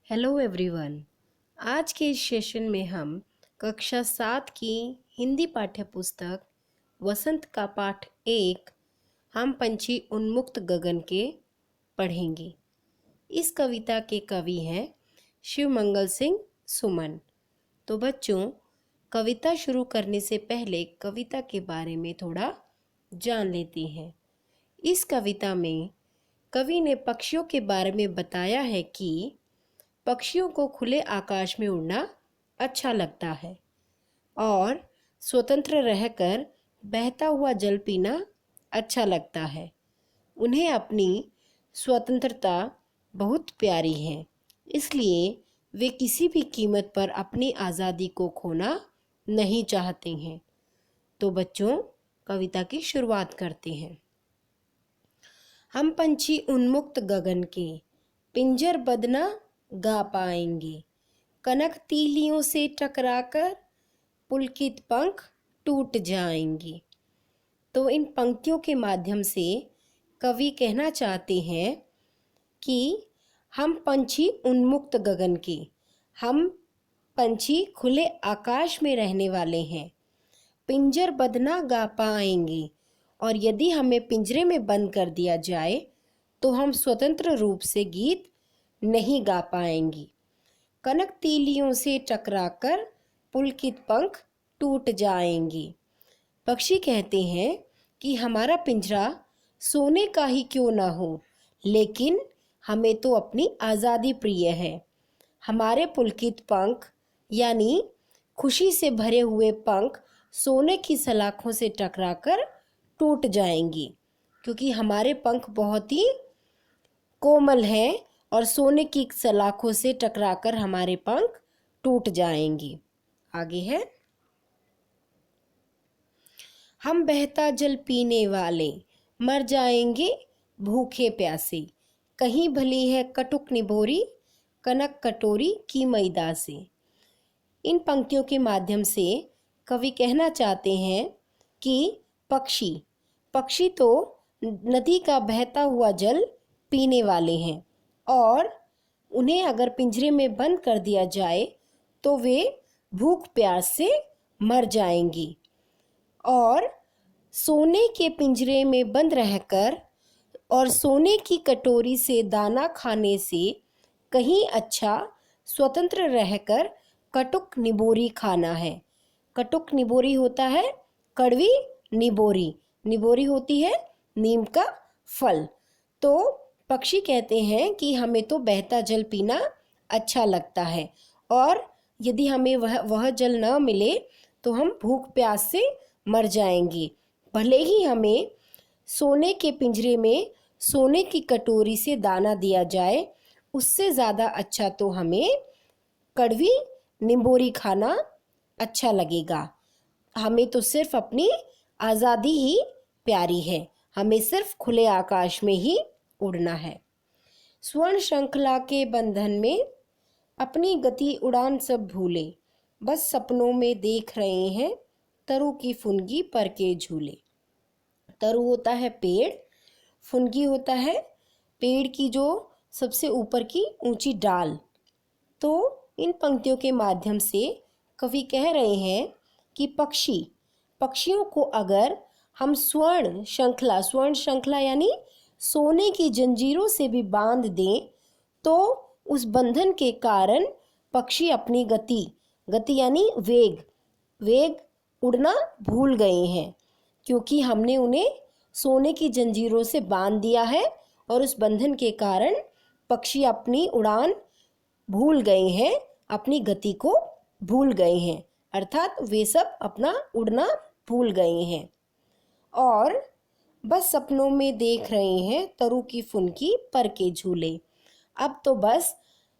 Hello everyone. आज के इस सेशन में हम कक्षा 7 की हिंदी पाठ्य पुस्तक वसंत का पाठ 1 हम पंछी उन्मुक्त गगन के पढ़ेंगे। इस कविता के कवि हैं शिव मंगल सिंह सुमन। तो बच्चों, कविता शुरू करने से पहले कविता के बारे में थोड़ा जान लेते हैं। इस कविता में कवि ने पक्षियों के बारे में बताया है कि पक्षियों को खुले आकाश में उड़ना अच्छा लगता है और स्वतंत्र रहकर बहता हुआ जल पीना अच्छा लगता है। उन्हें अपनी स्वतंत्रता बहुत प्यारी है, इसलिए वे किसी भी कीमत पर अपनी आज़ादी को खोना नहीं चाहते हैं। तो बच्चों, कविता की शुरुआत करते हैं। हम पंछी उन्मुक्त गगन के पिंजर बदना गा पाएंगे, कनक तीलियों से टकराकर पुलकित पंख टूट जाएंगे। तो इन पंक्तियों के माध्यम से कवि कहना चाहते हैं कि हम पंछी उन्मुक्त गगन के, हम पंछी खुले आकाश में रहने वाले हैं, पिंजर बदना गा पाएंगे, और यदि हमें पिंजरे में बंद कर दिया जाए तो हम स्वतंत्र रूप से गीत नहीं गा पाएंगी। कनक तीलियों से टकराकर पुलकित पंख टूट जाएंगे। पक्षी कहते हैं कि हमारा पिंजरा सोने का ही क्यों ना हो, लेकिन हमें तो अपनी आज़ादी प्रिय है। हमारे पुलकित पंख यानी खुशी से भरे हुए पंख सोने की सलाखों से टकराकर टूट जाएंगी, क्योंकि हमारे पंख बहुत ही कोमल हैं और सोने की सलाखों से टकराकर हमारे पंख टूट जाएंगे। आगे है, हम बहता जल पीने वाले मर जाएंगे भूखे प्यासे, कहीं भली है कटुक निभोरी कनक कटोरी की मैदा से। इन पंक्तियों के माध्यम से कवि कहना चाहते हैं कि पक्षी तो नदी का बहता हुआ जल पीने वाले हैं और उन्हें अगर पिंजरे में बंद कर दिया जाए तो वे भूख प्यास से मर जाएंगी, और सोने के पिंजरे में बंद रहकर और सोने की कटोरी से दाना खाने से कहीं अच्छा स्वतंत्र रहकर कटुक निबोरी खाना है। कटुक निबोरी होता है कड़वी निबोरी, निबोरी होती है नीम का फल। तो पक्षी कहते हैं कि हमें तो बहता जल पीना अच्छा लगता है, और यदि हमें वह जल न मिले तो हम भूख प्यास से मर जाएंगे। भले ही हमें सोने के पिंजरे में सोने की कटोरी से दाना दिया जाए, उससे ज़्यादा अच्छा तो हमें कड़वी निबोरी खाना अच्छा लगेगा। हमें तो सिर्फ अपनी आज़ादी ही प्यारी है, हमें सिर्फ खुले आकाश में ही उड़ना है। स्वर्ण श्रृंखला के बंधन में अपनी गति उड़ान सब भूले, बस सपनों में देख रहे हैं तरु की फुनगी पर के झूले। तरु होता है पेड़, फुनगी होता है पेड़ की जो सबसे ऊपर की ऊंची डाल। तो इन पंक्तियों के माध्यम से कवि कह रहे हैं कि पक्षियों को अगर हम स्वर्ण श्रृंखला यानी सोने की जंजीरों से भी बांध दें तो उस बंधन के कारण पक्षी अपनी गति यानी वेग उड़ना भूल गए हैं, क्योंकि हमने उन्हें सोने की जंजीरों से बांध दिया है और उस बंधन के कारण पक्षी अपनी उड़ान भूल गए हैं, अपनी गति को भूल गए हैं, अर्थात वे सब अपना उड़ना भूल गए हैं और बस सपनों में देख रहे हैं तरु की फुनकी पर के झूले। अब तो बस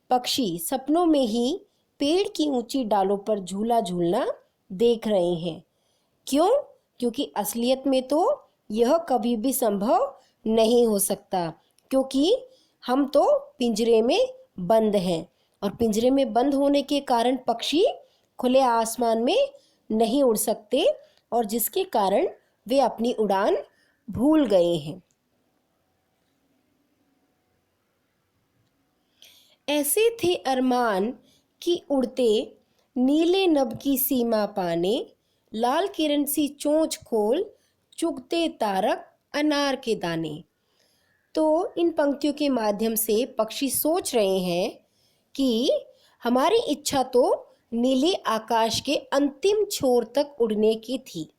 पक्षी सपनों में ही पेड़ की ऊंची डालों पर झूला झूलना देख रहे हैं। क्यों? क्योंकि असलियत में तो यह कभी भी संभव नहीं हो सकता, क्योंकि हम तो पिंजरे में बंद हैं और पिंजरे में बंद होने के कारण पक्षी खुले आसमान में नहीं उड़ सकते, और जिसके कारण वे अपनी उड़ान भूल गए हैं। ऐसे थे अरमान कि उड़ते नीले नभ की सीमा पाने, लाल किरण सी चोंच खोल चुगते तारक अनार के दाने। तो इन पंक्तियों के माध्यम से पक्षी सोच रहे हैं कि हमारी इच्छा तो नीले आकाश के अंतिम छोर तक उड़ने की थी।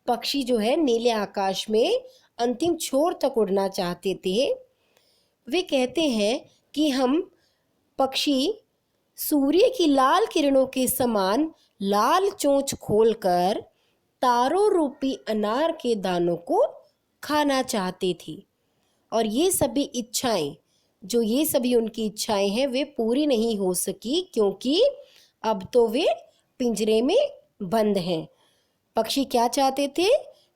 पक्षी जो है नीले आकाश में अंतिम छोर तक उड़ना चाहते थे। वे कहते हैं कि हम पक्षी सूर्य की लाल किरणों के समान लाल चोंच खोलकर तारों रूपी अनार के दानों को खाना चाहते थे। और ये सभी उनकी इच्छाएं हैं, वे पूरी नहीं हो सकी, क्योंकि अब तो वे पिंजरे में बंद हैं। पक्षी क्या चाहते थे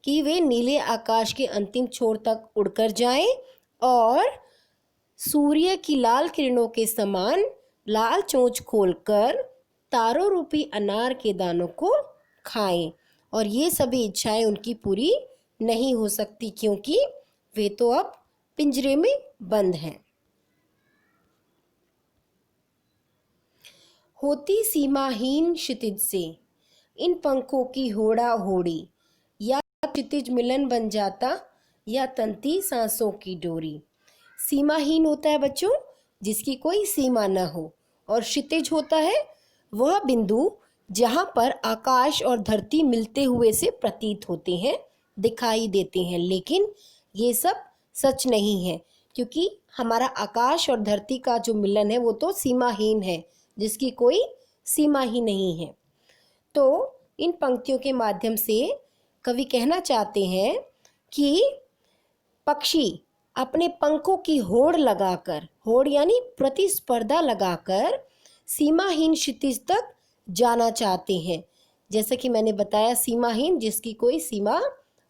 कि वे नीले आकाश के अंतिम छोर तक उड़कर जाएं और सूर्य की लाल किरणों के समान लाल चोंच खोलकर तारों रूपी अनार के दानों को खाएं। और ये सभी इच्छाएं उनकी पूरी नहीं हो सकती, क्योंकि वे तो अब पिंजरे में बंद हैं। होती सीमाहीन क्षितिज से इन पंखों की होड़ा होड़ी, या क्षितिज मिलन बन जाता या तंती सांसों की डोरी। सीमाहीन होता है बच्चों जिसकी कोई सीमा न हो, और क्षितिज होता है वह बिंदु जहाँ पर आकाश और धरती मिलते हुए से प्रतीत होते हैं, दिखाई देते हैं। लेकिन ये सब सच नहीं है, क्योंकि हमारा आकाश और धरती का जो मिलन है वो तो सीमाहीन है, जिसकी कोई सीमा ही नहीं है। तो इन पंक्तियों के माध्यम से कवि कहना चाहते हैं कि पक्षी अपने पंखों की होड़ लगाकर, होड़ यानी प्रतिस्पर्धा लगाकर सीमाहीन क्षितिज तक जाना चाहते हैं। जैसा कि मैंने बताया, सीमाहीन जिसकी कोई सीमा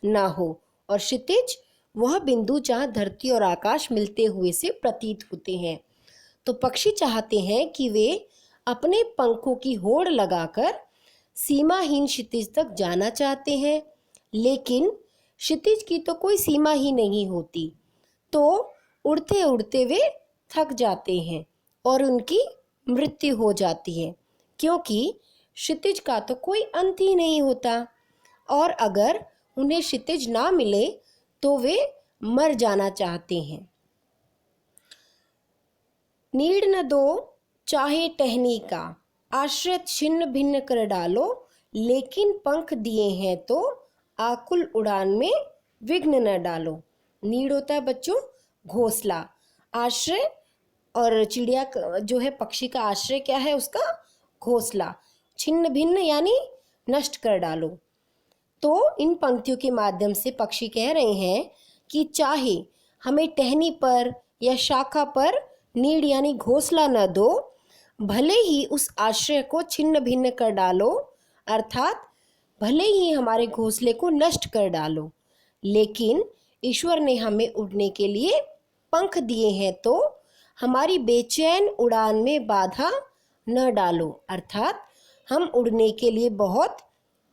ना हो, और क्षितिज वह बिंदु जहाँ धरती और आकाश मिलते हुए से प्रतीत होते हैं। तो पक्षी चाहते हैं कि वे अपने पंखों की होड़ लगाकर सीमाहीन क्षितिज तक जाना चाहते हैं, लेकिन क्षितिज की तो कोई सीमा ही नहीं होती। तो उड़ते उड़ते वे थक जाते हैं और उनकी मृत्यु हो जाती है, क्योंकि क्षितिज का तो कोई अंत ही नहीं होता। और अगर उन्हें क्षितिज ना मिले तो वे मर जाना चाहते हैं। नीड़ न दो चाहे टहनी का, आश्रय छिन्न भिन्न कर डालो, लेकिन पंख दिए हैं तो आकुल उड़ान में विघ्न न डालो। नीड़ होता है बच्चों घोंसला, आश्रय, और चिड़िया जो है पक्षी का आश्रय क्या है, उसका घोंसला। छिन्न भिन्न यानी नष्ट कर डालो। तो इन पंक्तियों के माध्यम से पक्षी कह रहे हैं कि चाहे हमें टहनी पर या शाखा पर नीड़ यानी घोंसला न दो, भले ही उस आश्रय को छिन्न भिन्न कर डालो, अर्थात भले ही हमारे घोंसले को नष्ट कर डालो, लेकिन ईश्वर ने हमें उड़ने के लिए पंख दिए हैं, तो हमारी बेचैन उड़ान में बाधा न डालो। अर्थात हम उड़ने के लिए बहुत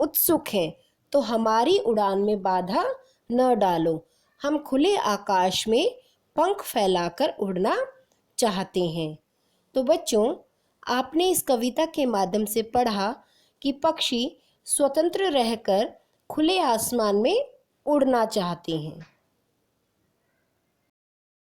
उत्सुक हैं, तो हमारी उड़ान में बाधा न डालो। हम खुले आकाश में पंख फैलाकर उड़ना चाहते हैं। तो बच्चों, आपने इस कविता के माध्यम से पढ़ा कि पक्षी स्वतंत्र रहकर खुले आसमान में उड़ना चाहते हैं।